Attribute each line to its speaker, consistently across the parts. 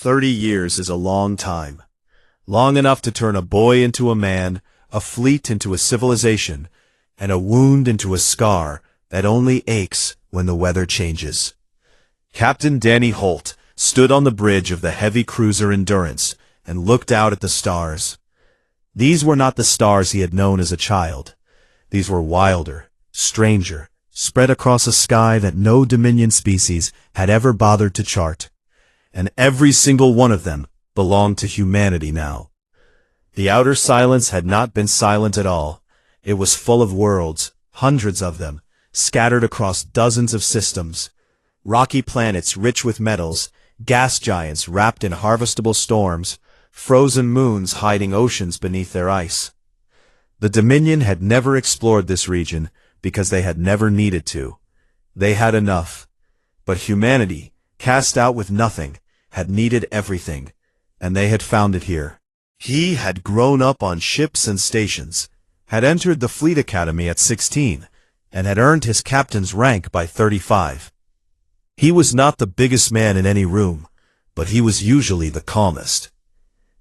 Speaker 1: 30 years is a long time. Long enough to turn a boy into a man, a fleet into a civilization, and a wound into a scar that only aches when the weather changes. Captain Danny Holt stood on the bridge of the heavy cruiser Endurance and looked out at the stars. These were not the stars he had known as a child. These were wilder, stranger, spread across a sky that no Dominion species had ever bothered to chart. And every single one of them belonged to humanity now. The outer silence had not been silent at all. It was full of worlds, hundreds of them, scattered across dozens of systems. Rocky planets rich with metals, gas giants wrapped in harvestable storms, frozen moons hiding oceans beneath their ice. The Dominion had never explored this region because they had never needed to. They had enough. But humanity, cast out with nothing, had needed everything, and they had found it here. He had grown up on ships and stations, had entered the Fleet Academy at 16, and had earned his captain's rank by 35. He was not the biggest man in any room, but he was usually the calmest.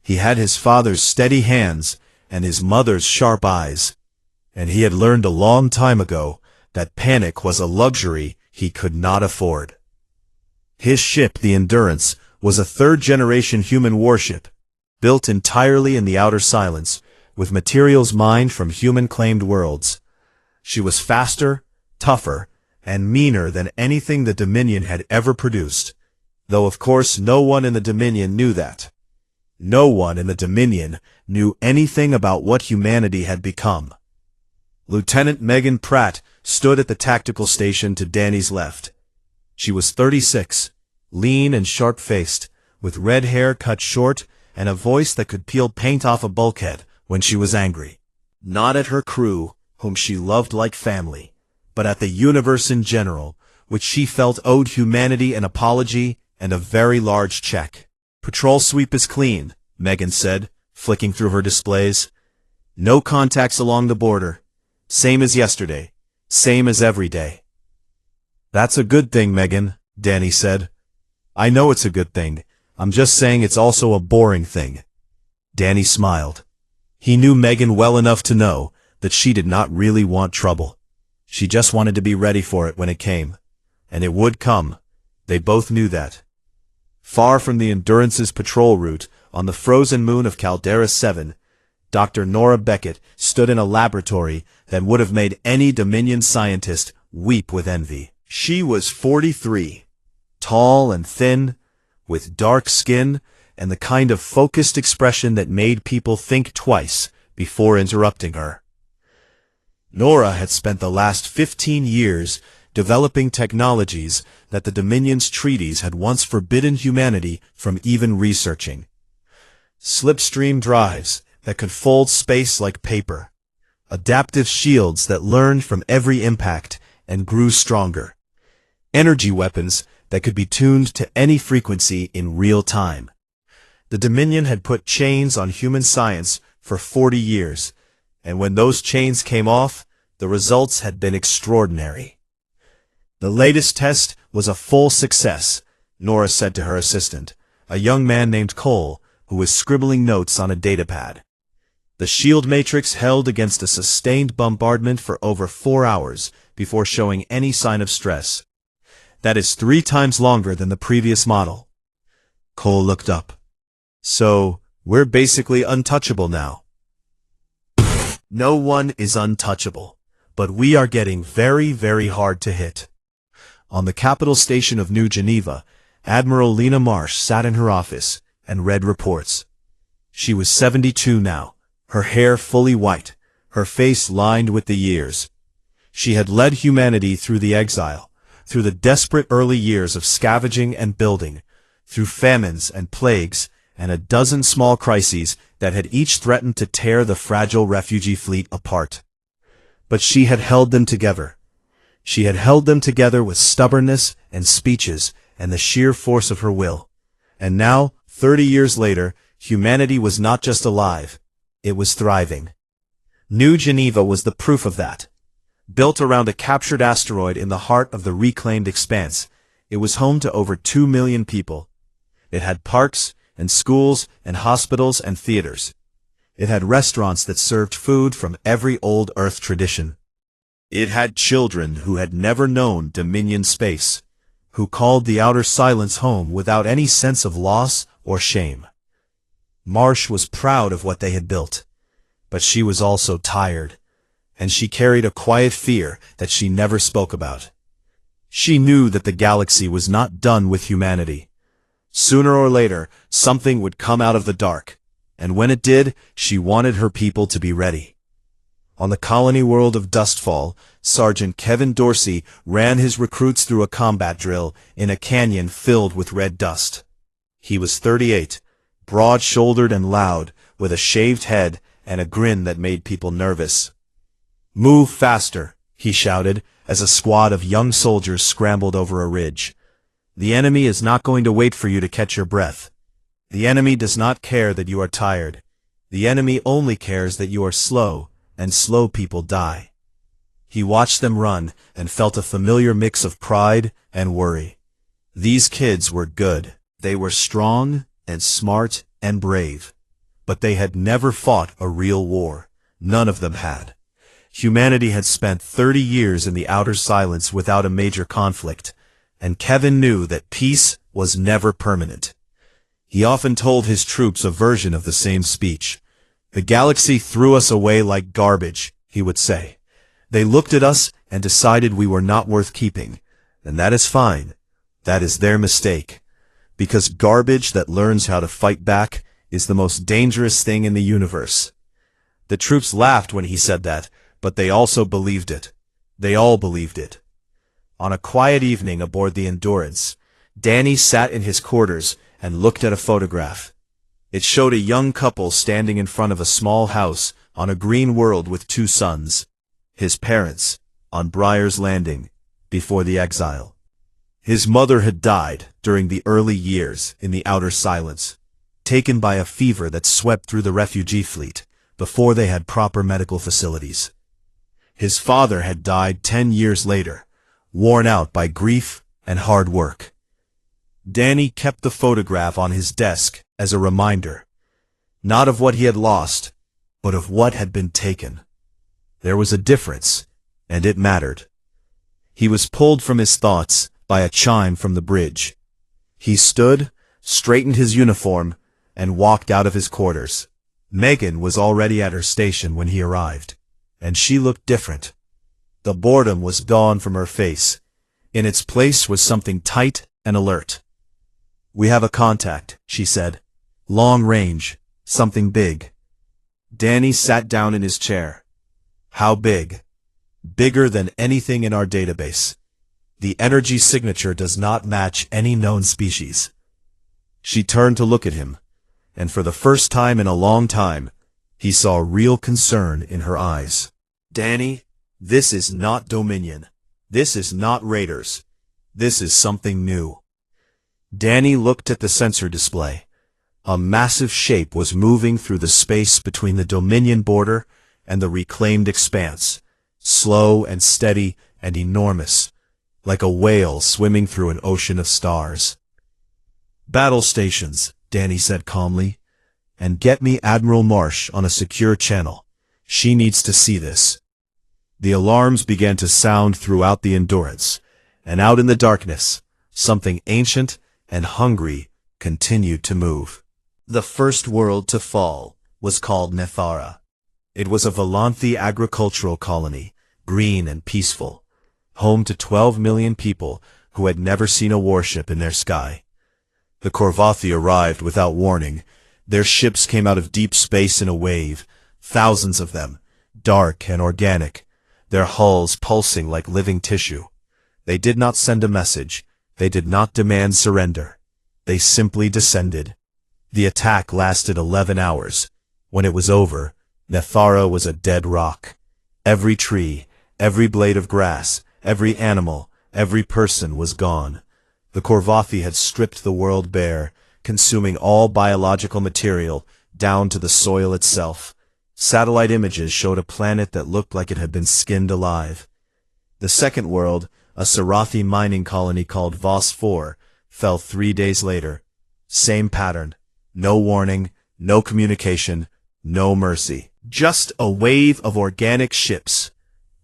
Speaker 1: He had his father's steady hands and his mother's sharp eyes, and he had learned a long time ago that panic was a luxury he could not afford. His ship, the Endurance, was a third-generation human warship, built entirely in the outer silence, with materials mined from human-claimed worlds. She was faster, tougher, and meaner than anything the Dominion had ever produced, though of course no one in the Dominion knew that. No one in the Dominion knew anything about what humanity had become. Lieutenant Megan Pratt stood at the tactical station to Danny's left. She was 36, lean and sharp-faced, with red hair cut short and a voice that could peel paint off a bulkhead when she was angry. Not at her crew, whom she loved like family, but at the universe in general, which she felt owed humanity an apology and a very large check. "Patrol sweep is clean," Megan said, flicking through her displays. "No contacts along the border. Same as yesterday. Same as every day." "That's a good thing, Megan," Danny said. "I know it's a good thing. I'm just saying it's also a boring thing." Danny smiled. He knew Megan well enough to know that she did not really want trouble. She just wanted to be ready for it when it came. And it would come. They both knew that. Far from the Endurance's patrol route, on the frozen moon of Caldera 7, Dr. Nora Beckett stood in a laboratory that would have made any Dominion scientist weep with envy. She was 43, tall and thin, with dark skin and the kind of focused expression that made people think twice before interrupting her. Nora had spent the last 15 years developing technologies that the Dominion's treaties had once forbidden humanity from even researching. Slipstream drives that could fold space like paper. Adaptive shields that learned from every impact and grew stronger. Energy weapons that could be tuned to any frequency in real time. The Dominion had put chains on human science for 40 years, and when those chains came off, the results had been extraordinary. "The latest test was a full success," Nora said to her assistant, a young man named Cole, who was scribbling notes on a datapad. "The shield matrix held against a sustained bombardment for over 4 hours before showing any sign of stress. That is 3 times longer than the previous model." Cole looked up. "So, we're basically untouchable now." "No one is untouchable, but we are getting very, very hard to hit." On the capital station of New Geneva, Admiral Lena Marsh sat in her office and read reports. She was 72 now, her hair fully white, her face lined with the years. She had led humanity through the exile, through the desperate early years of scavenging and building, through famines and plagues, and a dozen small crises that had each threatened to tear the fragile refugee fleet apart. But she had held them together. She had held them together with stubbornness and speeches and the sheer force of her will. And now, 30 years later, humanity was not just alive, it was thriving. New Geneva was the proof of that. Built around a captured asteroid in the heart of the reclaimed expanse, it was home to over 2 million people. It had parks, and schools, and hospitals, and theaters. It had restaurants that served food from every old Earth tradition. It had children who had never known Dominion space, who called the outer silence home without any sense of loss or shame. Marsh was proud of what they had built, but she was also tired, and she carried a quiet fear that she never spoke about. She knew that the galaxy was not done with humanity. Sooner or later, something would come out of the dark, and when it did, she wanted her people to be ready. On the colony world of Dustfall, Sergeant Kevin Dorsey ran his recruits through a combat drill in a canyon filled with red dust. He was 38, broad-shouldered and loud, with a shaved head and a grin that made people nervous. "Move faster," he shouted, as a squad of young soldiers scrambled over a ridge. "The enemy is not going to wait for you to catch your breath. The enemy does not care that you are tired. The enemy only cares that you are slow, and slow people die." He watched them run and felt a familiar mix of pride and worry. These kids were good. They were strong and smart and brave. But they had never fought a real war. None of them had. Humanity had spent 30 years in the outer silence without a major conflict, and Kevin knew that peace was never permanent. He often told his troops a version of the same speech. "The galaxy threw us away like garbage," he would say. "They looked at us and decided we were not worth keeping, and that is fine. That is their mistake. Because garbage that learns how to fight back is the most dangerous thing in the universe." The troops laughed when he said that, but they also believed it. They all believed it. On a quiet evening aboard the Endurance, Danny sat in his quarters and looked at a photograph. It showed a young couple standing in front of a small house on a green world with two sons, his parents, on Briar's Landing, before the exile. His mother had died during the early years in the outer silence, taken by a fever that swept through the refugee fleet before they had proper medical facilities. His father had died 10 years later, worn out by grief and hard work. Danny kept the photograph on his desk as a reminder, not of what he had lost, but of what had been taken. There was a difference, and it mattered. He was pulled from his thoughts by a chime from the bridge. He stood, straightened his uniform, and walked out of his quarters. Megan was already at her station when he arrived, and she looked different. The boredom was gone from her face. In its place was something tight and alert. "We have a contact," she said. "Long range, something big." Danny sat down in his chair. "How big?" "Bigger than anything in our database. The energy signature does not match any known species." She turned to look at him, and for the first time in a long time, he saw real concern in her eyes. "Danny, this is not Dominion. This is not Raiders. This is something new." Danny looked at the sensor display. A massive shape was moving through the space between the Dominion border and the reclaimed expanse, slow and steady and enormous, like a whale swimming through an ocean of stars. "Battle stations," Danny said calmly, "and get me Admiral Marsh on a secure channel. She needs to see this." The alarms began to sound throughout the Endurance, and out in the darkness, something ancient and hungry continued to move. The first world to fall was called Nethara. It was a Volanthi agricultural colony, green and peaceful, home to 12 million people who had never seen a warship in their sky. The Korvathi arrived without warning. Their ships came out of deep space in a wave, thousands of them, dark and organic, their hulls pulsing like living tissue. They did not send a message. They did not demand surrender. They simply descended. The attack lasted 11 hours. When it was over, Nethara was a dead rock. Every tree, every blade of grass, every animal, every person was gone. The Korvathi had stripped the world bare, consuming all biological material, down to the soil itself. Satellite images showed a planet that looked like it had been skinned alive. The second world, a Sarathi mining colony called Vos 4, fell 3 days later. Same pattern. No warning, no communication, no mercy. Just a wave of organic ships.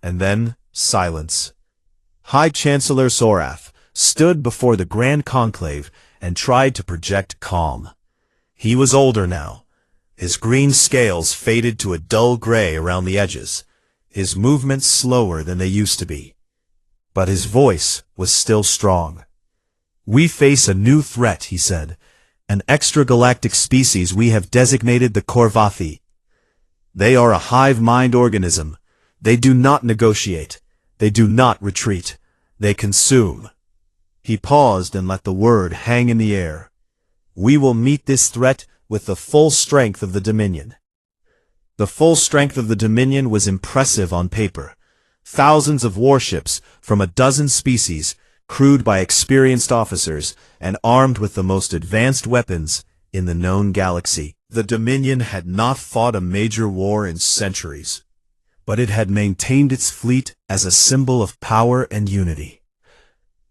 Speaker 1: And then silence. High Chancellor Zorath stood before the Grand Conclave and tried to project calm. He was older now. His green scales faded to a dull gray around the edges, his movements slower than they used to be. But his voice was still strong. "We face a new threat," he said. "An extragalactic species we have designated the Korvathi. They are a hive-mind organism. They do not negotiate. They do not retreat. They consume." He paused and let the word hang in the air. "We will meet this threat with the full strength of the Dominion." The full strength of the Dominion was impressive on paper. Thousands of warships from a dozen species, crewed by experienced officers and armed with the most advanced weapons in the known galaxy. The Dominion had not fought a major war in centuries, but it had maintained its fleet as a symbol of power and unity.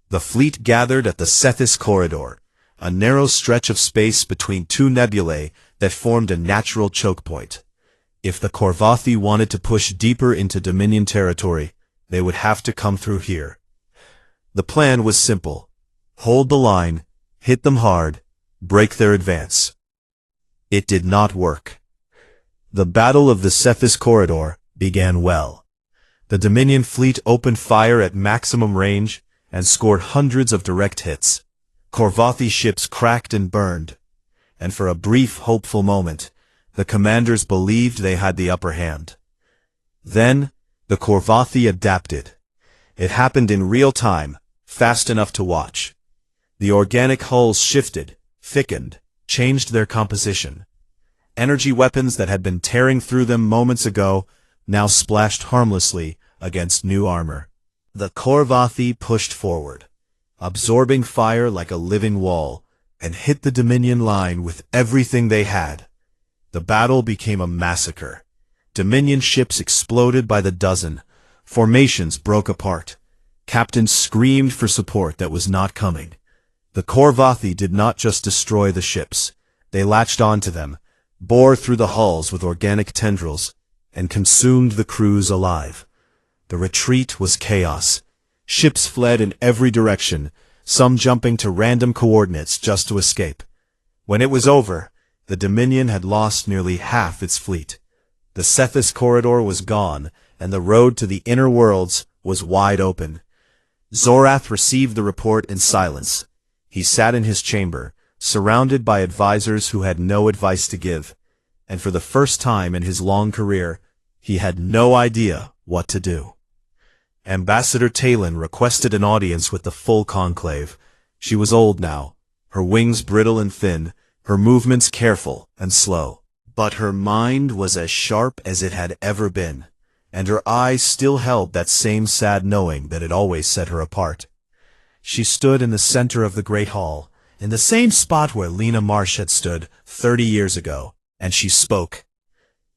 Speaker 1: The fleet gathered at the Sethis Corridor, a narrow stretch of space between two nebulae that formed a natural choke point. If the Korvathi wanted to push deeper into Dominion territory, they would have to come through here. The plan was simple. Hold the line, hit them hard, break their advance. It did not work. The Battle of the Sethis Corridor began well. The Dominion fleet opened fire at maximum range and scored hundreds of direct hits. Korvathi ships cracked and burned, and for a brief, hopeful moment, the commanders believed they had the upper hand. Then, the Korvathi adapted. It happened in real time, fast enough to watch. The organic hulls shifted, thickened, changed their composition. Energy weapons that had been tearing through them moments ago now splashed harmlessly against new armor. The Korvathi pushed forward, absorbing fire like a living wall, and hit the Dominion line with everything they had. The battle became a massacre. Dominion ships exploded by the dozen. Formations broke apart. Captains screamed for support that was not coming. The Korvathi did not just destroy the ships. They latched onto them, bore through the hulls with organic tendrils, and consumed the crews alive. The retreat was chaos. Ships fled in every direction, some jumping to random coordinates just to escape. When it was over, the Dominion had lost nearly half its fleet. The Sethis Corridor was gone, and the road to the inner worlds was wide open. Zorath received the report in silence. He sat in his chamber, surrounded by advisors who had no advice to give, and for the first time in his long career, he had no idea what to do. Ambassador Talon requested an audience with the full conclave. She was old now, her wings brittle and thin, her movements careful and slow. But her mind was as sharp as it had ever been, and her eyes still held that same sad knowing that had always set her apart. She stood in the center of the Great Hall, in the same spot where Lena Marsh had stood 30 years ago, and she spoke.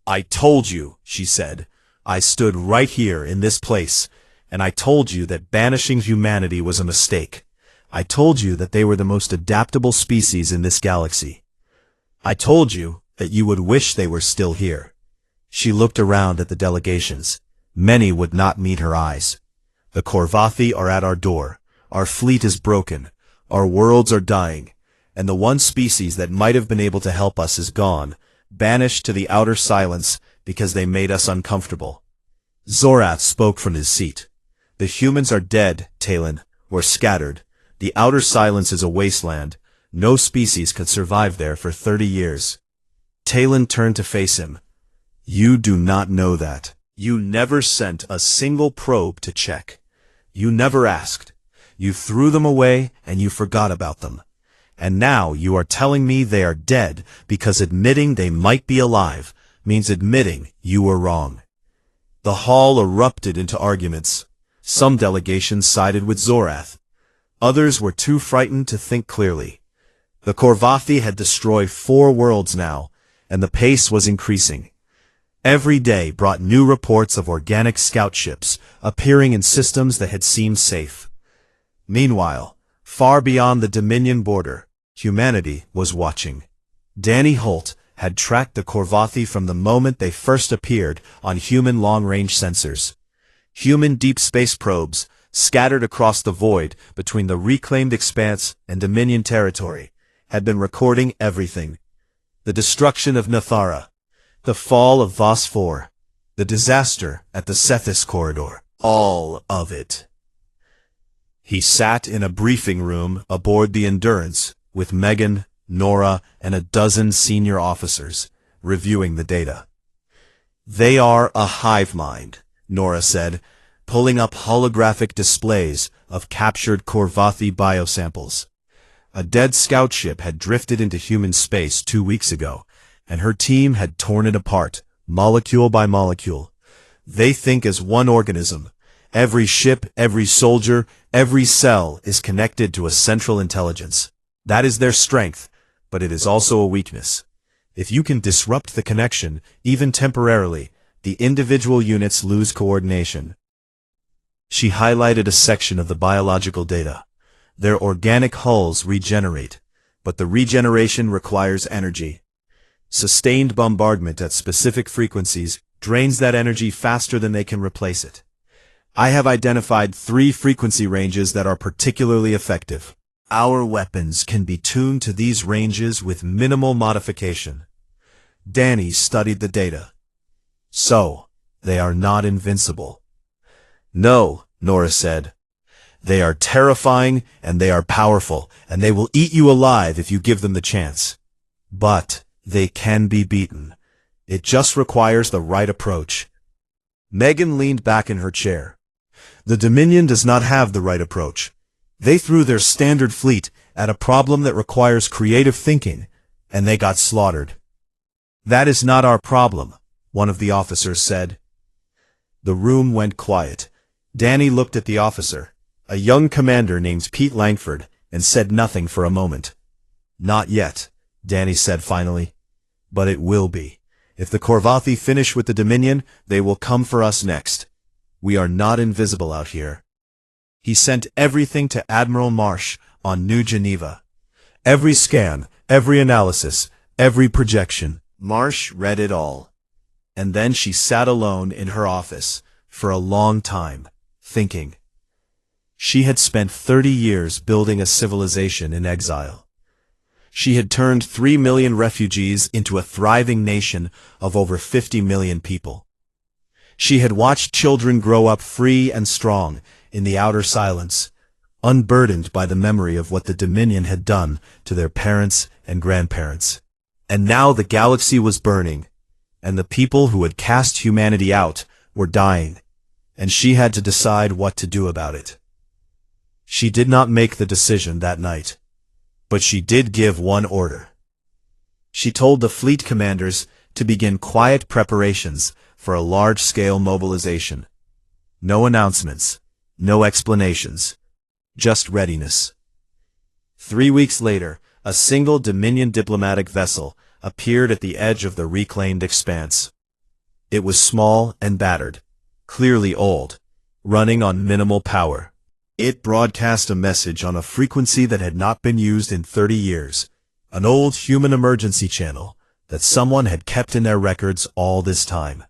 Speaker 1: "I told you," she said. "I stood right here in this place, and I told you that banishing humanity was a mistake. I told you that they were the most adaptable species in this galaxy. I told you that you would wish they were still here." She looked around at the delegations. Many would not meet her eyes. "The Korvathi are at our door. Our fleet is broken. Our worlds are dying. And the one species that might have been able to help us is gone, banished to the outer silence because they made us uncomfortable." Zorath spoke from his seat. "The humans are dead, Talon, or scattered. The outer silence is a wasteland. No species could survive there for 30 years. Talon turned to face him. "You do not know that. You never sent a single probe to check. You never asked. You threw them away and you forgot about them. And now you are telling me they are dead because admitting they might be alive means admitting you were wrong." The hall erupted into arguments. Some delegations sided with Zorath. Others were too frightened to think clearly. The Korvathi had destroyed 4 worlds now, and the pace was increasing. Every day brought new reports of organic scout ships appearing in systems that had seemed safe. Meanwhile, far beyond the Dominion border, Humanity was watching. Danny Holt had tracked the Korvathi from the moment they first appeared on human long-range sensors. Human deep space probes, scattered across the void between the reclaimed expanse and Dominion territory, had been recording everything. The destruction of Nathara, the fall of Vos 4, the disaster at the Cephas corridor, all of it. He sat in a briefing room aboard the Endurance with Megan, Nora, and a dozen senior officers, reviewing the data. "They are a hive mind," Nora said, pulling up holographic displays of captured Korvathi biosamples. A dead scout ship had drifted into human space 2 weeks ago, and her team had torn it apart, molecule by molecule. They think as one organism. Every ship, every soldier, every cell is connected to a central intelligence. That is their strength, but it is also a weakness. If you can disrupt the connection, even temporarily, the individual units lose coordination. She highlighted a section of the biological data. Their organic hulls regenerate, but the regeneration requires energy. Sustained bombardment at specific frequencies drains that energy faster than they can replace it. I have identified 3 frequency ranges that are particularly effective. Our weapons can be tuned to these ranges with minimal modification. Danny studied the data. So, they are not invincible. No, Nora said. They are terrifying, and they are powerful, and they will eat you alive if you give them the chance. But they can be beaten. It just requires the right approach. Megan leaned back in her chair. The Dominion does not have the right approach. They threw their standard fleet at a problem that requires creative thinking, and they got slaughtered. That is not our problem, one of the officers said. The room went quiet. Danny looked at the officer, a young commander named Pete Langford, and said nothing for a moment. Not yet, Danny said finally. But it will be. If the Korvathi finish with the Dominion, they will come for us next. We are not invisible out here. He sent everything to Admiral Marsh on New Geneva. Every scan, every analysis, every projection. Marsh read it all. And then she sat alone in her office for a long time, thinking. She had spent 30 years building a civilization in exile. She had turned 3 million refugees into a thriving nation of over 50 million people. She had watched children grow up free and strong in the outer silence, unburdened by the memory of what the Dominion had done to their parents and grandparents. And now the galaxy was burning, and the people who had cast humanity out were dying, and she had to decide what to do about it. She did not make the decision that night, but she did give one order. She told the fleet commanders to begin quiet preparations for a large-scale mobilization. No announcements, no explanations, just readiness. 3 weeks later, a single Dominion diplomatic vessel appeared at the edge of the reclaimed expanse. It was small and battered, clearly old, running on minimal power. It broadcast a message on a frequency that had not been used in 30 years, an old human emergency channel that someone had kept in their records all this time.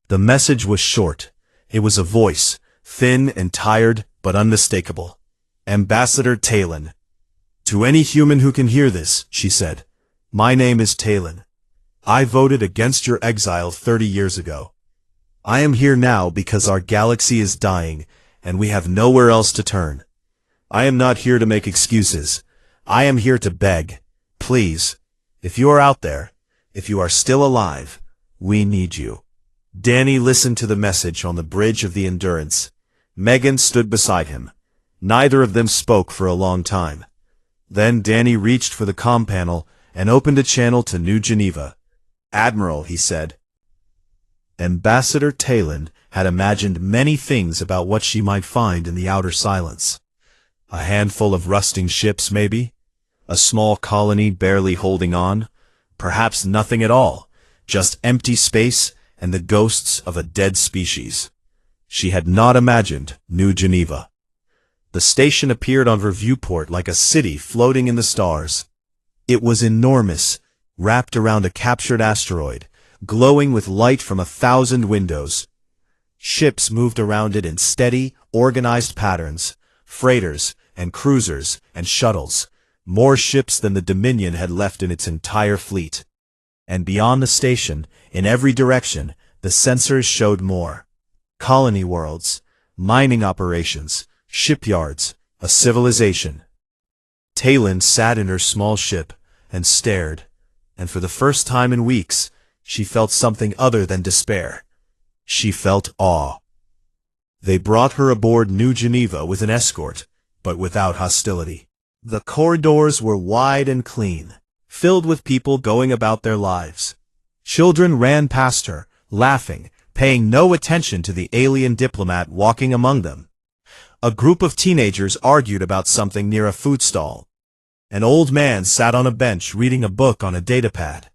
Speaker 1: The message was short. It was a voice, thin and tired but unmistakable. Ambassador Talon. To any human who can hear this, she said, my name is Talon. I voted against your exile 30 years ago. I am here now because our galaxy is dying, and we have nowhere else to turn. I am not here to make excuses. I am here to beg. Please, if you are out there, if you are still alive, we need you. Danny listened to the message on the bridge of the Endurance. Megan stood beside him. Neither of them spoke for a long time. Then Danny reached for the comm panel and opened a channel to New Geneva. Admiral, he said. Ambassador Talon had imagined many things about what she might find in the outer silence. A handful of rusting ships, maybe? A small colony barely holding on? Perhaps nothing at all, just empty space and the ghosts of a dead species. She had not imagined New Geneva. The station appeared on her viewport like a city floating in the stars. It was enormous, wrapped around a captured asteroid, glowing with light from 1,000 windows. Ships moved around it in steady, organized patterns, freighters and cruisers and shuttles, more ships than the Dominion had left in its entire fleet. And beyond the station, in every direction, the sensors showed more. Colony worlds, mining operations, shipyards, a civilization. Talyn sat in her small ship and stared, and for the first time in weeks, she felt something other than despair. She felt awe. They brought her aboard New Geneva with an escort, but without hostility. The corridors were wide and clean, filled with people going about their lives. Children ran past her, laughing, paying no attention to the alien diplomat walking among them. A group of teenagers argued about something near a food stall. An old man sat on a bench reading a book on a datapad.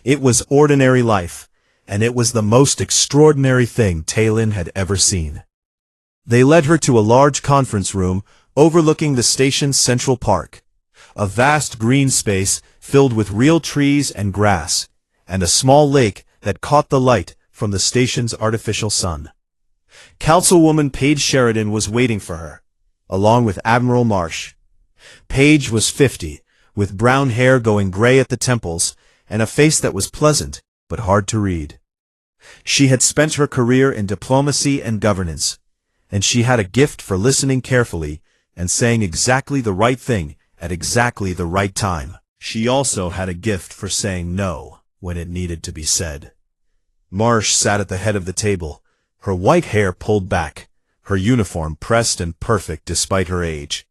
Speaker 1: It was ordinary life, and it was the most extraordinary thing Talyn had ever seen. They led her to a large conference room overlooking the station's central park, a vast green space filled with real trees and grass, and a small lake that caught the light from the station's artificial sun. Councilwoman Paige Sheridan was waiting for her, along with Admiral Marsh. Paige was 50, with brown hair going gray at the temples, and a face that was pleasant but hard to read. She had spent her career in diplomacy and governance, and she had a gift for listening carefully and saying exactly the right thing at exactly the right time. She also had a gift for saying no when it needed to be said. Marsh sat at the head of the table, her white hair pulled back, her uniform pressed and perfect despite her age.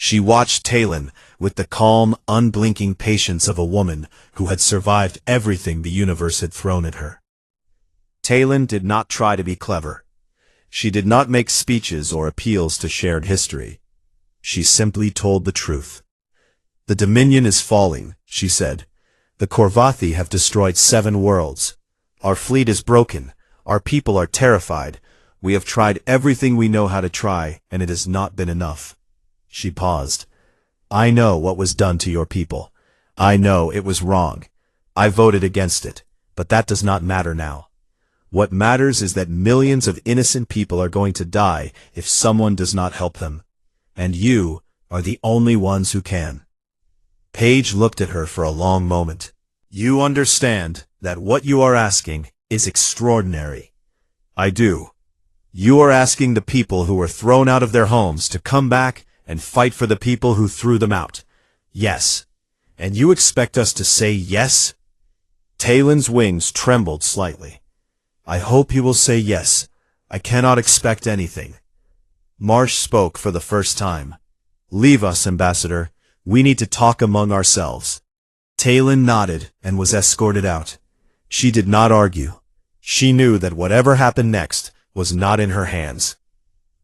Speaker 1: She watched Talyn with the calm, unblinking patience of a woman who had survived everything the universe had thrown at her. Talyn did not try to be clever. She did not make speeches or appeals to shared history. She simply told the truth. "The Dominion is falling," she said. "The Korvathi have destroyed 7 worlds. Our fleet is broken. Our people are terrified. We have tried everything we know how to try, and it has not been enough." She paused. "I know what was done to your people. I know it was wrong. I voted against it, but that does not matter now. What matters is that millions of innocent people are going to die if someone does not help them. And you are the only ones who can." Paige looked at her for a long moment. "You understand that what you are asking is extraordinary." "I do. You are asking the people who were thrown out of their homes to come back and fight for the people who threw them out. Yes. And you expect us to say yes?" Talyn's wings trembled slightly. "I hope you will say yes. I cannot expect anything." Marsh spoke for the first time. "Leave us, Ambassador. We need to talk among ourselves." Talyn nodded and was escorted out. She did not argue. She knew that whatever happened next was not in her hands.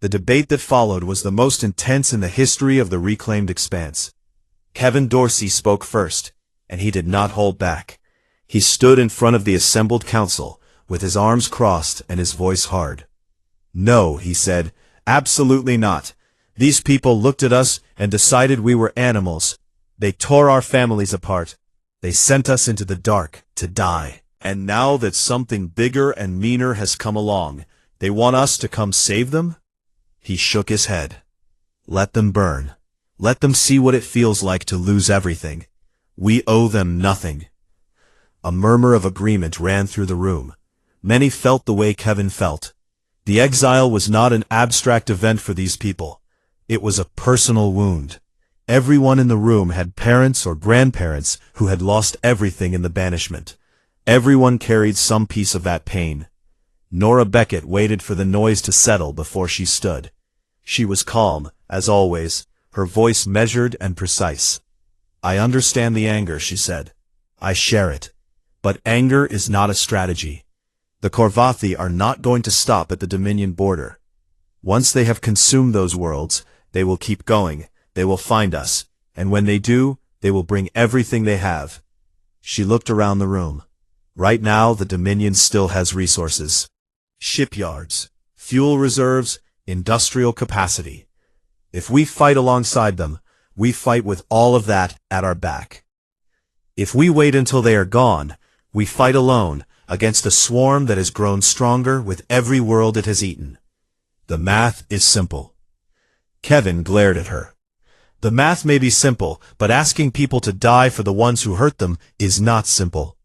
Speaker 1: The debate that followed was the most intense in the history of the reclaimed expanse. Kevin Dorsey spoke first, and he did not hold back. He stood in front of the assembled council, with his arms crossed and his voice hard. "No," he said, "absolutely not. These people looked at us and decided we were animals. They tore our families apart. They sent us into the dark to die. And now that something bigger and meaner has come along, they want us to come save them?" He shook his head. "Let them burn. Let them see what it feels like to lose everything. We owe them nothing." A murmur of agreement ran through the room. Many felt the way Kevin felt. The exile was not an abstract event for these people. It was a personal wound. Everyone in the room had parents or grandparents who had lost everything in the banishment. Everyone carried some piece of that pain. Nora Beckett waited for the noise to settle before she stood. She was calm, as always, her voice measured and precise. "I understand the anger," she said. "I share it. But anger is not a strategy. The Korvathi are not going to stop at the Dominion border. Once they have consumed those worlds, they will keep going, they will find us, and when they do, they will bring everything they have." She looked around the room. Right now, the Dominion still has resources. Shipyards, fuel reserves, industrial capacity. If we fight alongside them, we fight with all of that at our back. If we wait until they are gone, we fight alone against a swarm that has grown stronger with every world it has eaten. The math is simple. Kevin glared at her. The math may be simple, but asking people to die for the ones who hurt them is not simple.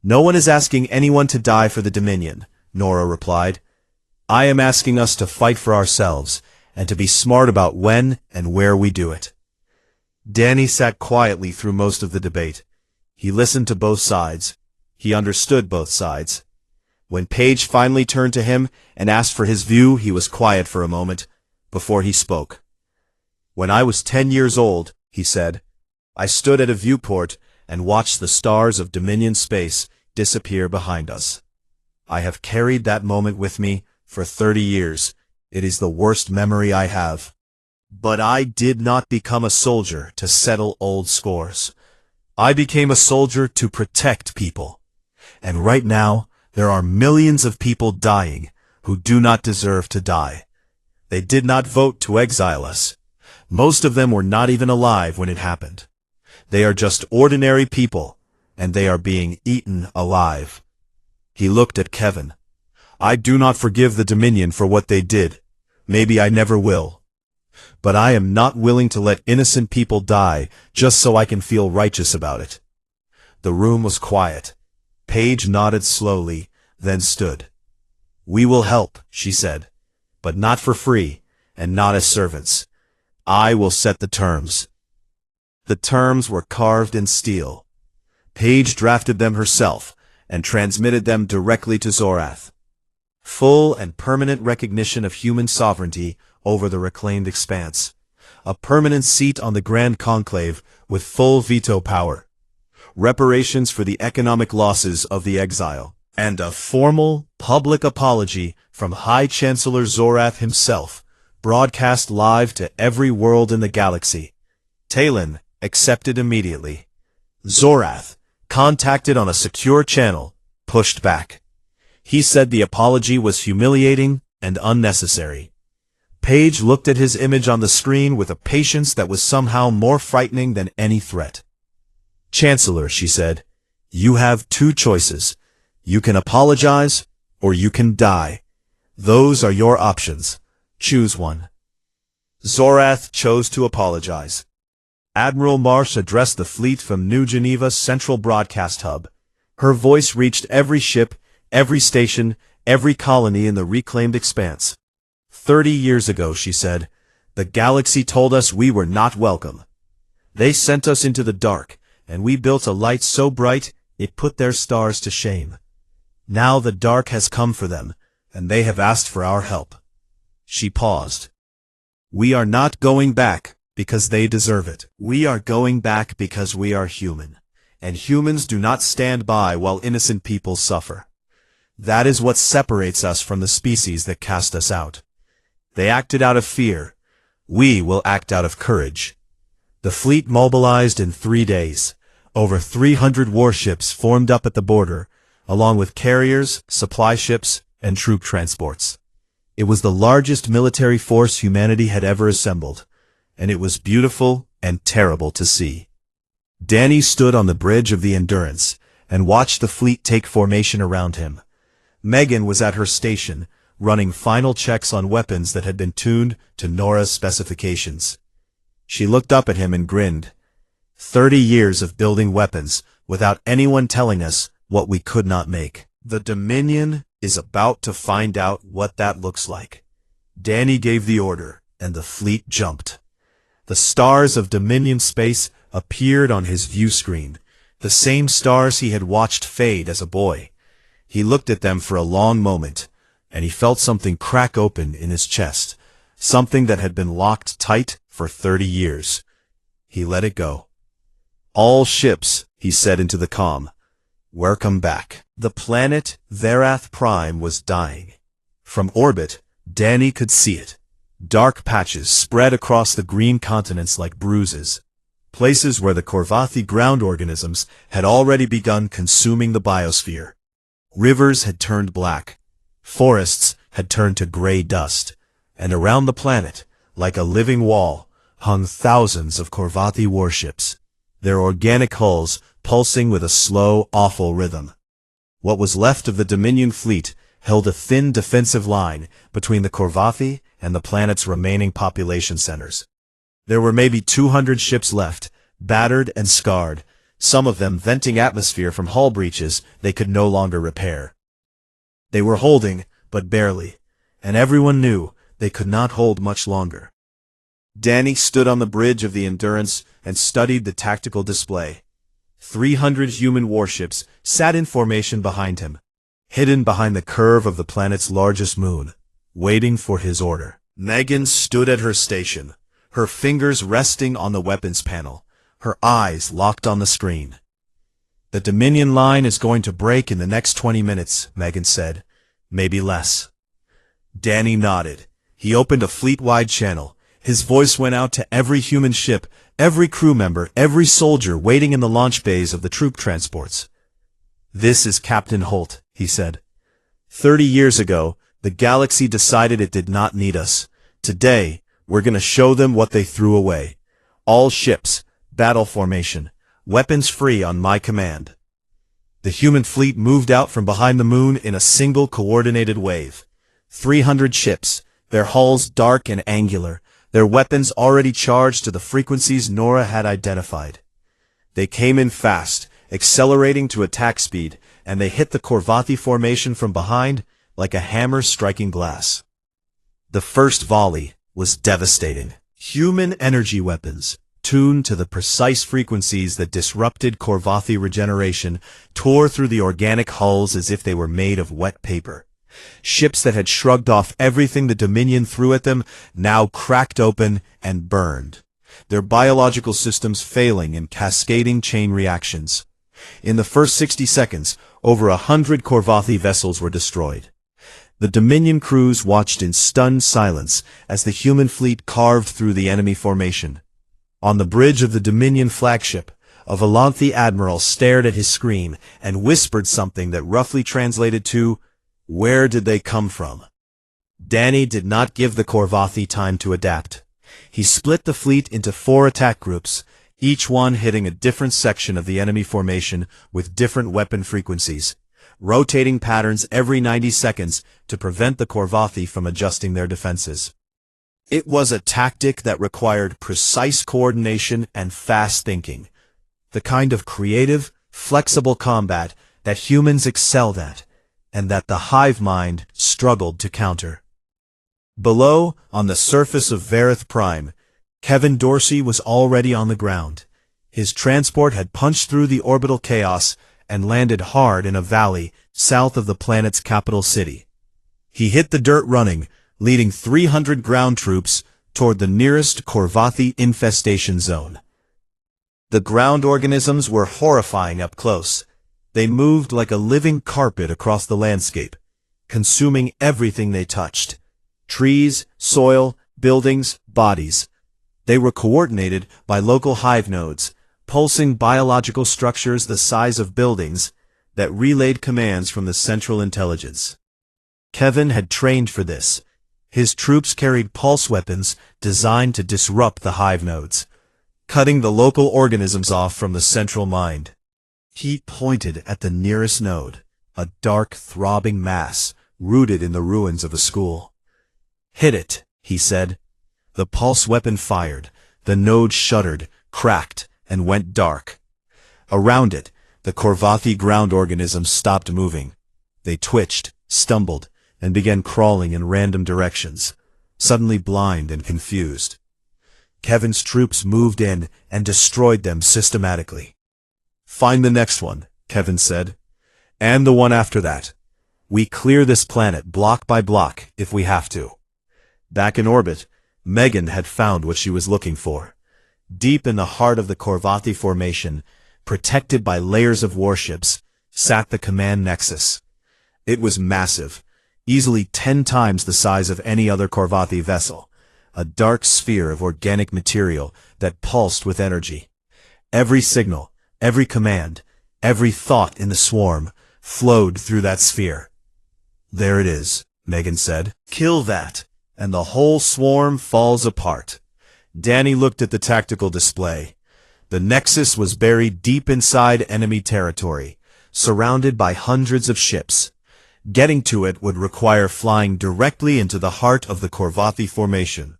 Speaker 1: No one is asking anyone to die for the Dominion, Nora replied. I am asking us to fight for ourselves, and to be smart about when and where we do it. Danny sat quietly through most of the debate. He listened to both sides. He understood both sides. When Paige finally turned to him and asked for his view, he was quiet for a moment before he spoke. When I was 10 years old, he said, I stood at a viewport and watched the stars of Dominion space disappear behind us. I have carried that moment with me for 30 years. It is the worst memory I have. But I did not become a soldier to settle old scores. I became a soldier to protect people. And right now, there are millions of people dying who do not deserve to die. They did not vote to exile us. Most of them were not even alive when it happened. They are just ordinary people, and they are being eaten alive. He looked at Kevin. I do not forgive the Dominion for what they did. Maybe I never will. But I am not willing to let innocent people die just so I can feel righteous about it. The room was quiet. Paige nodded slowly, then stood. We will help, she said, but not for free, and not as servants. I will set the terms. The terms were carved in steel. Paige drafted them herself, and transmitted them directly to Zorath. Full and permanent recognition of human sovereignty over the reclaimed expanse. A permanent seat on the Grand Conclave with full veto power. Reparations for the economic losses of the exile. And a formal, public apology from High Chancellor Zorath himself, broadcast live to every world in the galaxy. Talon accepted immediately. Zorath, contacted on a secure channel, pushed back. He said the apology was humiliating and unnecessary. Paige looked at his image on the screen with a patience that was somehow more frightening than any threat. Chancellor, she said, you have two choices. You can apologize, or you can die. Those are your options. Choose one. Zorath chose to apologize. Admiral Marsh addressed the fleet from New Geneva's central broadcast hub. Her voice reached every ship, every station, every colony in the reclaimed expanse. 30 years ago, she said, the galaxy told us we were not welcome. They sent us into the dark, and we built a light so bright it put their stars to shame. Now the dark has come for them, and they have asked for our help. She paused. We are not going back because they deserve it. We are going back because we are human, and humans do not stand by while innocent people suffer. That is what separates us from the species that cast us out. They acted out of fear. We will act out of courage. The fleet mobilized in 3 days. Over 300 warships formed up at the border, along with carriers, supply ships, and troop transports. It was the largest military force humanity had ever assembled, and it was beautiful and terrible to see. Danny stood on the bridge of the Endurance and watched the fleet take formation around him. Megan was at her station, running final checks on weapons that had been tuned to Nora's specifications. She looked up at him and grinned. 30 years of building weapons without anyone telling us what we could not make. The Dominion is about to find out what that looks like. Danny gave the order, and the fleet jumped. The stars of Dominion space appeared on his view screen, the same stars he had watched fade as a boy. He looked at them for a long moment, and he felt something crack open in his chest, something that had been locked tight for 30 years. He let it go. All ships, he said into the comm, welcome back. The planet Verath Prime was dying. From orbit, Danny could see it. Dark patches spread across the green continents like bruises, places where the Korvathi ground organisms had already begun consuming the biosphere. Rivers had turned black, forests had turned to gray dust, and around the planet, like a living wall, hung thousands of Korvathi warships, their organic hulls pulsing with a slow, awful rhythm. What was left of the Dominion fleet held a thin defensive line between the Corvathi and the planet's remaining population centers. There were maybe 200 ships left, battered and scarred, some of them venting atmosphere from hull breaches they could no longer repair. They were holding, but barely, and everyone knew they could not hold much longer. Danny stood on the bridge of the Endurance and studied the tactical display. 300 human warships sat in formation behind him, hidden behind the curve of the planet's largest moon, waiting for his order. Megan stood at her station, her fingers resting on the weapons panel, her eyes locked on the screen. "The Dominion line is going to break in the next 20 minutes, Megan said. Maybe less. Danny nodded. He opened a fleet-wide channel. His voice went out to every human ship, every crew member, every soldier waiting in the launch bays of the troop transports. "This is Captain Holt," he said. 30 years ago, the galaxy decided it did not need us. Today, we're going to show them what they threw away. All ships, battle formation, weapons free on my command." The human fleet moved out from behind the moon in a single coordinated wave. 300 ships, their hulls dark and angular, their weapons already charged to the frequencies Nora had identified. They came in fast, accelerating to attack speed, and they hit the Corvathi formation from behind like a hammer striking glass. The first volley was devastating. Human energy weapons, tuned to the precise frequencies that disrupted Corvathi regeneration, tore through the organic hulls as if they were made of wet paper. Ships that had shrugged off everything the Dominion threw at them now cracked open and burned, their biological systems failing in cascading chain reactions. In the first 60 seconds, over 100 Corvathi vessels were destroyed. The Dominion crews watched in stunned silence as the human fleet carved through the enemy formation. On the bridge of the Dominion flagship, a Volanthi admiral stared at his screen and whispered something that roughly translated to, "Where did they come from?" Danny did not give the Corvathi time to adapt. He split the fleet into 4 attack groups, each one hitting a different section of the enemy formation with different weapon frequencies, rotating patterns every 90 seconds to prevent the Corvathi from adjusting their defenses. It was a tactic that required precise coordination and fast thinking, the kind of creative, flexible combat that humans excelled at, and that the hive mind struggled to counter. Below, on the surface of Varith Prime, Kevin Dorsey was already on the ground. His transport had punched through the orbital chaos and landed hard in a valley south of the planet's capital city. He hit the dirt running, leading 300 ground troops toward the nearest Corvathi infestation zone. The ground organisms were horrifying up close. They moved like a living carpet across the landscape, consuming everything they touched. Trees, soil, buildings, bodies. They were coordinated by local hive nodes, pulsing biological structures the size of buildings that relayed commands from the Central Intelligence. Kevin had trained for this. His troops carried pulse weapons designed to disrupt the hive nodes, cutting the local organisms off from the central mind. He pointed at the nearest node, a dark, throbbing mass rooted in the ruins of a school. "Hit it," he said. The pulse weapon fired. The node shuddered, cracked, and went dark. Around it, the Corvathi ground organisms stopped moving. They twitched, stumbled, and began crawling in random directions, suddenly blind and confused. Kevin's troops moved in and destroyed them systematically. "Find the next one," Kevin said. "And the one after that. We clear this planet block by block if we have to." Back in orbit, Megan had found what she was looking for. Deep in the heart of the Corvathi formation, protected by layers of warships, sat the command nexus. It was massive, easily 10 times the size of any other Corvathi vessel, a dark sphere of organic material that pulsed with energy. Every signal, every command, every thought in the swarm flowed through that sphere. "There it is," Megan said. "Kill that, and the whole swarm falls apart." Danny looked at the tactical display. The Nexus was buried deep inside enemy territory, surrounded by hundreds of ships. Getting to it would require flying directly into the heart of the Korvathi formation,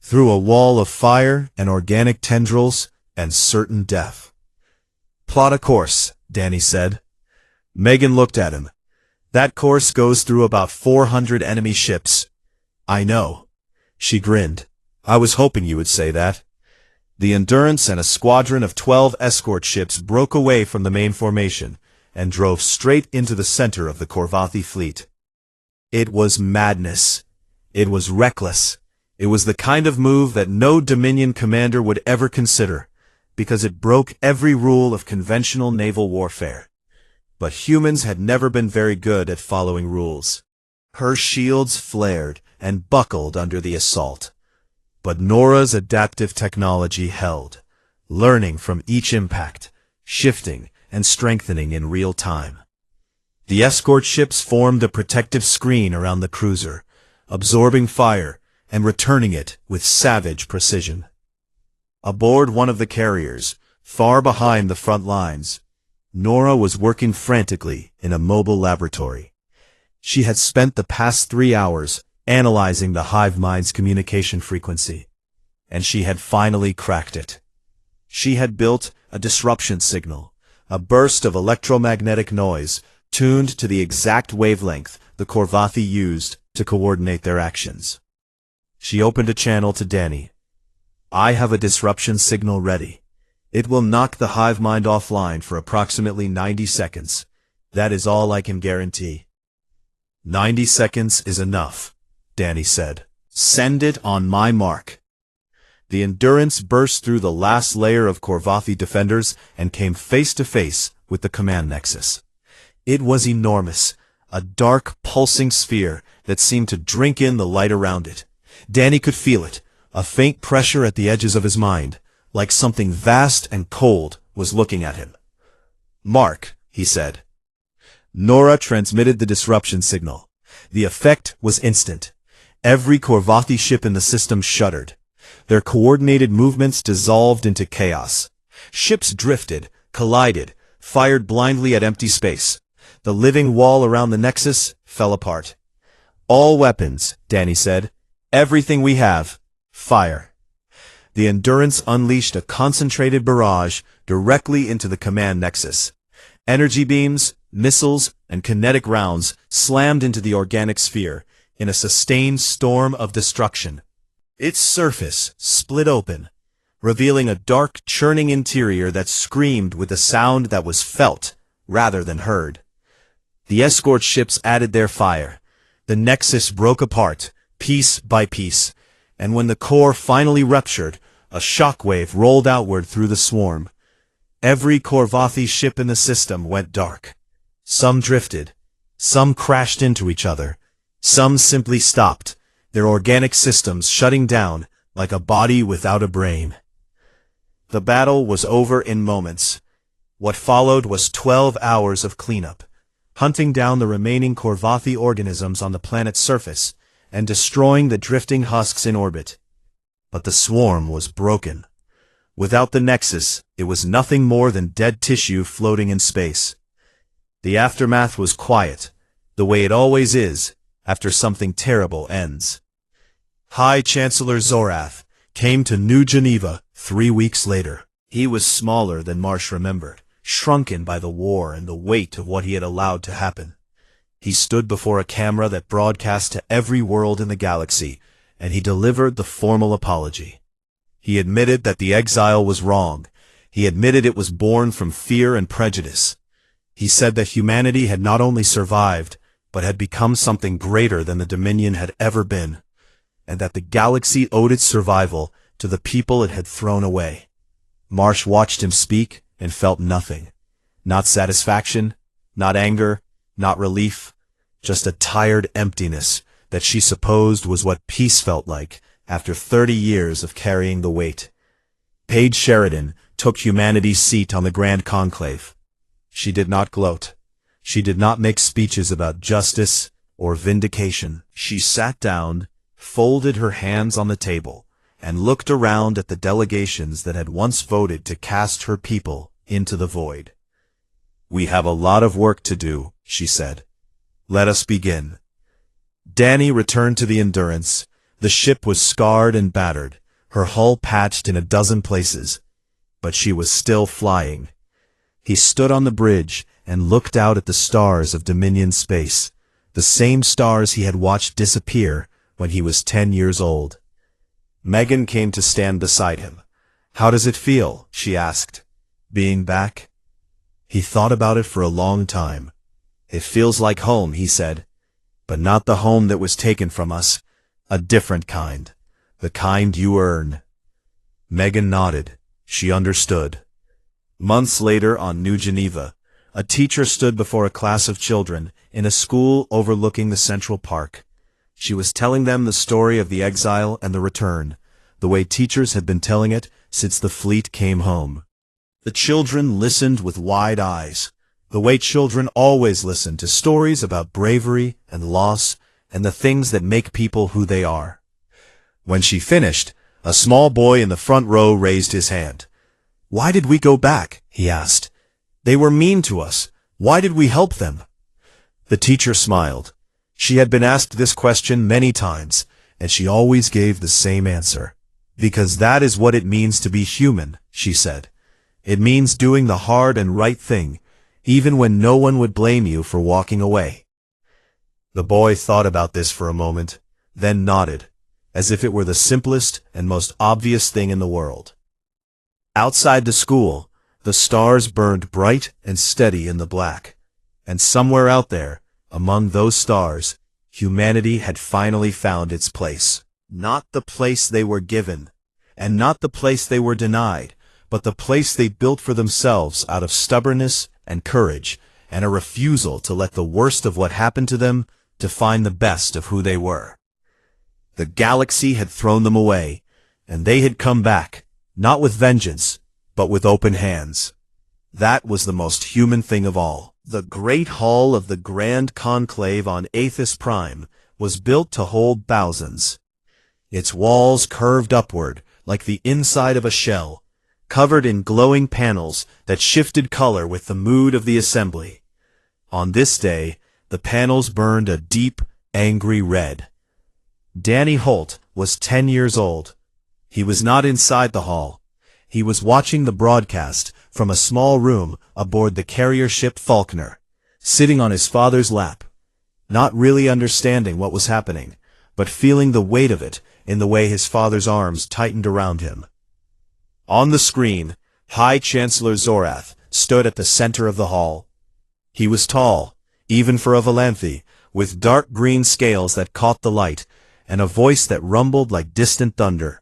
Speaker 1: through a wall of fire and organic tendrils and certain death. "Plot a course," Danny said. Megan looked at him. "That course goes through about 400 enemy ships." "I know." She grinned. "I was hoping you would say that." The Endurance and a squadron of 12 escort ships broke away from the main formation and drove straight into the center of the Korvathi fleet. It was madness. It was reckless. It was the kind of move that no Dominion commander would ever consider, because it broke every rule of conventional naval warfare. But humans had never been very good at following rules. Her shields flared and buckled under the assault. But Nora's adaptive technology held, learning from each impact, shifting and strengthening in real time. The escort ships formed a protective screen around the cruiser, absorbing fire and returning it with savage precision. Aboard one of the carriers, far behind the front lines, Nora was working frantically in a mobile laboratory. She had spent the past 3 hours analyzing the hive mind's communication frequency, and she had finally cracked it. She had built a disruption signal, a burst of electromagnetic noise tuned to the exact wavelength the Korvathi used to coordinate their actions. She opened a channel to Danny. "I have a disruption signal ready. It will knock the hive mind offline for approximately 90 seconds. That is all I can guarantee." 90 seconds is enough," Danny said. "Send it on my mark." The Endurance burst through the last layer of Korvathi defenders and came face to face with the command nexus. It was enormous, a dark, pulsing sphere that seemed to drink in the light around it. Danny could feel it, a faint pressure at the edges of his mind, like something vast and cold was looking at him. "Mark," he said. Nora transmitted the disruption signal. The effect was instant. Every Korvathi ship in the system shuddered. Their coordinated movements dissolved into chaos. Ships drifted, collided, fired blindly at empty space. The living wall around the Nexus fell apart. "All weapons," Danny said. "Everything we have. Fire." The Endurance unleashed a concentrated barrage directly into the command nexus. Energy beams, missiles, and kinetic rounds slammed into the organic sphere in a sustained storm of destruction. Its surface split open, revealing a dark, churning interior that screamed with a sound that was felt rather than heard. The escort ships added their fire. The Nexus broke apart, piece by piece, and when the core finally ruptured, a shockwave rolled outward through the swarm. Every Korvathi ship in the system went dark. Some drifted, some crashed into each other, some simply stopped, their organic systems shutting down like a body without a brain. The battle was over in moments. What followed was 12 hours of cleanup, hunting down the remaining Korvathi organisms on the planet's surface and destroying the drifting husks in orbit. But the swarm was broken. Without the Nexus, it was nothing more than dead tissue floating in space. The aftermath was quiet, the way it always is after something terrible ends. High Chancellor Zorath came to New Geneva 3 weeks later. He was smaller than Marsh remembered, shrunken by the war and the weight of what he had allowed to happen. He stood before a camera that broadcast to every world in the galaxy, and he delivered the formal apology. He admitted that the exile was wrong. He admitted it was born from fear and prejudice. He said that humanity had not only survived, but had become something greater than the Dominion had ever been, and that the galaxy owed its survival to the people it had thrown away. Marsh watched him speak and felt nothing. Not satisfaction, not anger, not relief, just a tired emptiness that she supposed was what peace felt like after 30 years of carrying the weight. Paige Sheridan took humanity's seat on the Grand Conclave. She did not gloat. She did not make speeches about justice or vindication. She sat down, folded her hands on the table, and looked around at the delegations that had once voted to cast her people into the void. "We have a lot of work to do," she said. "Let us begin." Danny returned to the Endurance. The ship was scarred and battered, her hull patched in a dozen places, but she was still flying. He stood on the bridge and looked out at the stars of Dominion space, the same stars he had watched disappear when he was 10 years old. Megan came to stand beside him. "How does it feel?" she asked. "Being back?" He thought about it for a long time. "It feels like home," he said, "but not the home that was taken from us. A different kind. The kind you earn." Megan nodded. She understood. Months later on New Geneva, a teacher stood before a class of children in a school overlooking the Central Park. She was telling them the story of the exile and the return, the way teachers had been telling it since the fleet came home. The children listened with wide eyes, the way children always listen to stories about bravery and loss and the things that make people who they are. When she finished, a small boy in the front row raised his hand. "Why did we go back?" he asked. "They were mean to us. Why did we help them?" The teacher smiled. She had been asked this question many times, and she always gave the same answer. "Because that is what it means to be human," she said. "It means doing the hard and right thing, even when no one would blame you for walking away." The boy thought about this for a moment, then nodded, as if it were the simplest and most obvious thing in the world. Outside the school, the stars burned bright and steady in the black, and somewhere out there, among those stars, humanity had finally found its place. Not the place they were given, and not the place they were denied, but the place they built for themselves out of stubbornness and courage, and a refusal to let the worst of what happened to them define the best of who they were. The galaxy had thrown them away, and they had come back, not with vengeance, but with open hands. That was the most human thing of all. The great hall of the Grand Conclave on Aethys Prime was built to hold thousands. Its walls curved upward like the inside of a shell, covered in glowing panels that shifted color with the mood of the assembly. On this day, the panels burned a deep, angry red. Danny Holt was 10 years old. He was not inside the hall. He was watching the broadcast from a small room aboard the carrier ship Faulkner, sitting on his father's lap, not really understanding what was happening, but feeling the weight of it in the way his father's arms tightened around him. On the screen, High Chancellor Zorath stood at the center of the hall. He was tall, even for a Valanthi, with dark green scales that caught the light, and a voice that rumbled like distant thunder.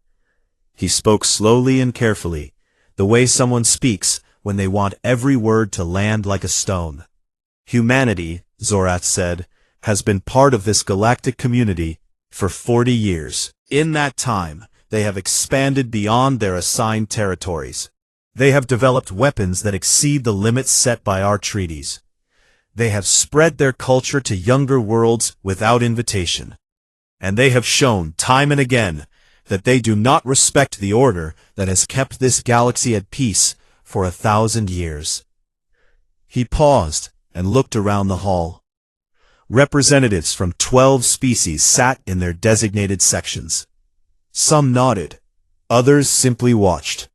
Speaker 1: He spoke slowly and carefully, the way someone speaks when they want every word to land like a stone. "Humanity," Zorath said, "has been part of this galactic community for 40 years. In that time, they have expanded beyond their assigned territories. They have developed weapons that exceed the limits set by our treaties. They have spread their culture to younger worlds without invitation. And they have shown time and again that they do not respect the order that has kept this galaxy at peace for 1,000 years." He paused and looked around the hall. Representatives from 12 species sat in their designated sections. Some nodded, others simply watched.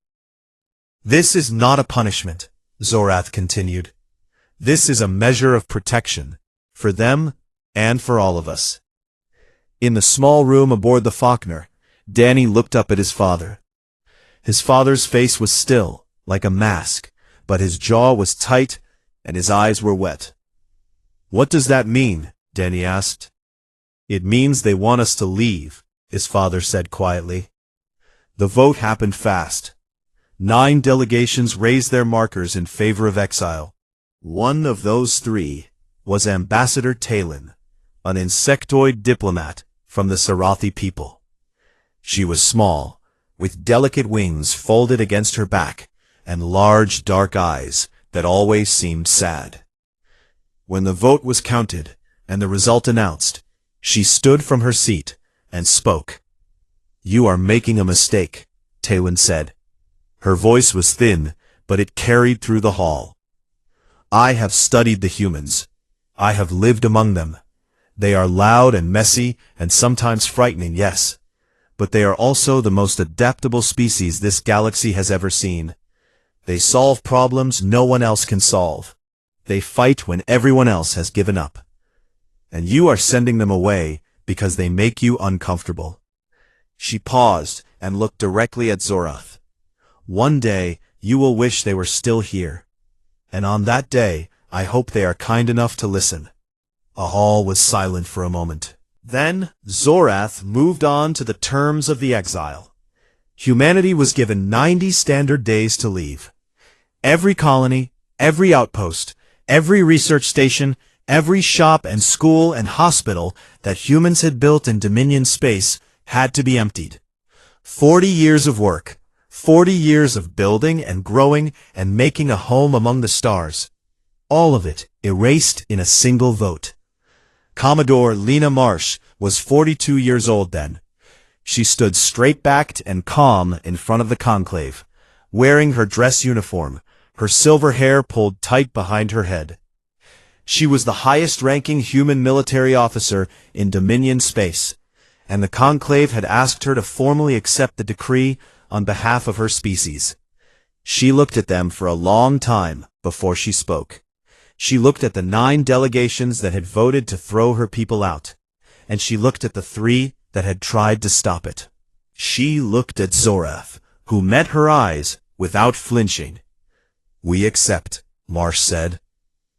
Speaker 1: "This is not a punishment," Zorath continued. "This is a measure of protection, for them and for all of us." In the small room aboard the Faulkner, Danny looked up at his father. His father's face was still, like a mask, but his jaw was tight and his eyes were wet. "What does that mean?" Danny asked. "It means they want us to leave," his father said quietly. The vote happened fast. 9 delegations raised their markers in favor of exile. One of those 3 was Ambassador Talon, an insectoid diplomat from the Sarathi people. She was small, with delicate wings folded against her back, and large dark eyes that always seemed sad. When the vote was counted and the result announced, she stood from her seat and spoke. You are making a mistake, Taylin said. Her voice was thin, but it carried through the hall. I have studied the humans. I have lived among them. They are loud and messy and sometimes frightening, yes. But they are also the most adaptable species this galaxy has ever seen. They solve problems no one else can solve. They fight when everyone else has given up. And you are sending them away because they make you uncomfortable. She paused and looked directly at Zorath. One day, you will wish they were still here. And on that day, I hope they are kind enough to listen. A hall was silent for a moment. Then, Zorath moved on to the terms of the exile. Humanity was given 90 standard days to leave. Every colony, every outpost, every research station, every shop and school and hospital that humans had built in Dominion space had to be emptied. 40 years of work, 40 years of building and growing and making a home among the stars. All of it erased in a single vote. Commodore Lena Marsh was 42 years old then. She stood straight-backed and calm in front of the conclave, wearing her dress uniform, her silver hair pulled tight behind her head. She was the highest-ranking human military officer in Dominion space, and the conclave had asked her to formally accept the decree on behalf of her species. She looked at them for a long time before she spoke. She looked at the 9 delegations that had voted to throw her people out, and she looked at the 3 that had tried to stop it. She looked at Zorath, who met her eyes without flinching. "We accept," Marsh said.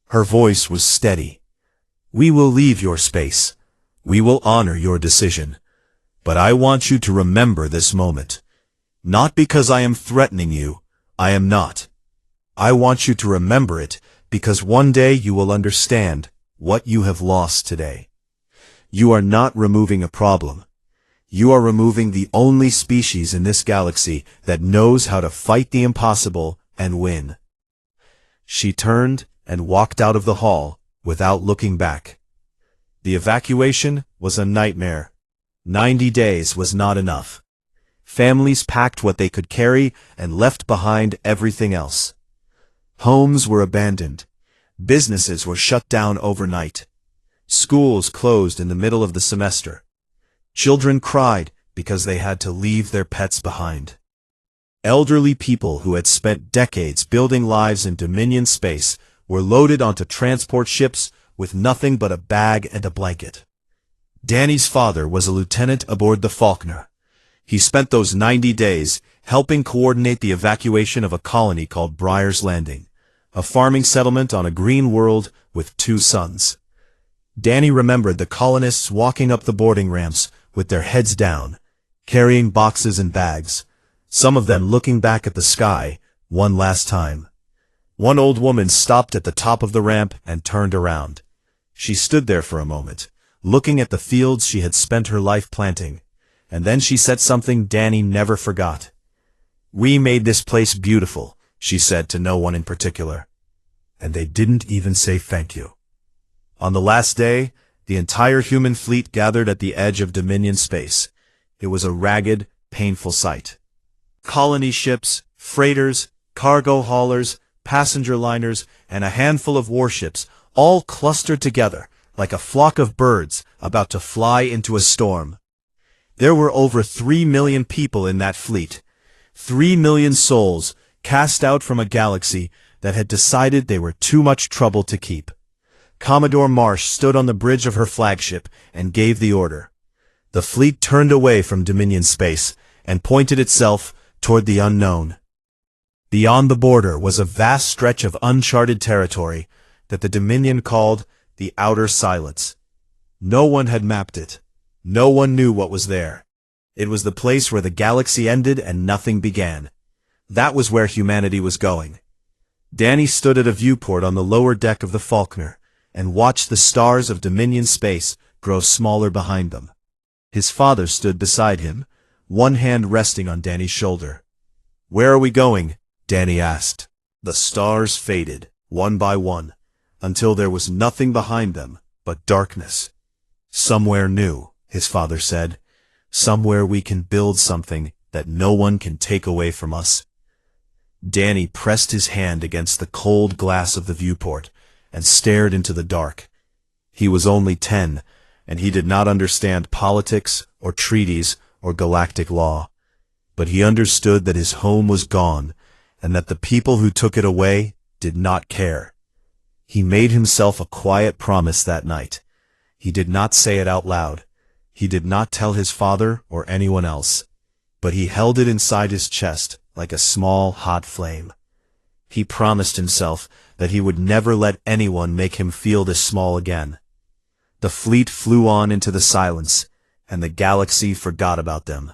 Speaker 1: Her voice was steady. "We will leave your space. We will honor your decision. But I want you to remember this moment. Not because I am threatening you. I am not. I want you to remember it because one day you will understand what you have lost today. You are not removing a problem. You are removing the only species in this galaxy that knows how to fight the impossible and win." She turned and walked out of the hall without looking back. The evacuation was a nightmare. 90 days was not enough. Families packed what they could carry and left behind everything else. Homes were abandoned. Businesses were shut down overnight. Schools closed in the middle of the semester. Children cried because they had to leave their pets behind. Elderly people who had spent decades building lives in Dominion space were loaded onto transport ships with nothing but a bag and a blanket. Danny's father was a lieutenant aboard the Falconer. He spent those 90 days helping coordinate the evacuation of a colony called Briar's Landing, a farming settlement on a green world with 2 suns. Danny remembered the colonists walking up the boarding ramps with their heads down, carrying boxes and bags, some of them looking back at the sky one last time. One old woman stopped at the top of the ramp and turned around. She stood there for a moment, looking at the fields she had spent her life planting, and then she said something Danny never forgot. "We made this place beautiful," she said to no one in particular. And they didn't even say thank you. On the last day, the entire human fleet gathered at the edge of Dominion space. It was a ragged, painful sight. Colony ships, freighters, cargo haulers, passenger liners, and a handful of warships all clustered together like a flock of birds about to fly into a storm. There were over 3 million people in that fleet, 3 million souls cast out from a galaxy that had decided they were too much trouble to keep. Commodore Marsh stood on the bridge of her flagship and gave the order. The fleet turned away from Dominion space and pointed itself toward the unknown. Beyond the border was a vast stretch of uncharted territory that the Dominion called the Outer Silence. No one had mapped it. No one knew what was there. It was the place where the galaxy ended and nothing began. That was where humanity was going. Danny stood at a viewport on the lower deck of the Falconer and watched the stars of Dominion space grow smaller behind them. His father stood beside him, one hand resting on Danny's shoulder. "Where are we going?" Danny asked. The stars faded, one by one, until there was nothing behind them but darkness. "Somewhere new," his father said. somewhere we can build something that no one can take away from us. Danny pressed his hand against the cold glass of the viewport and stared into the dark. He was only 10, and he did not understand politics or treaties or galactic law. But he understood that his home was gone, and that the people who took it away did not care. He made himself a quiet promise that night. He did not say it out loud. He did not tell his father or anyone else. But he held it inside his chest like a small, hot flame. He promised himself that he would never let anyone make him feel this small again. The fleet flew on into the silence, and the galaxy forgot about them.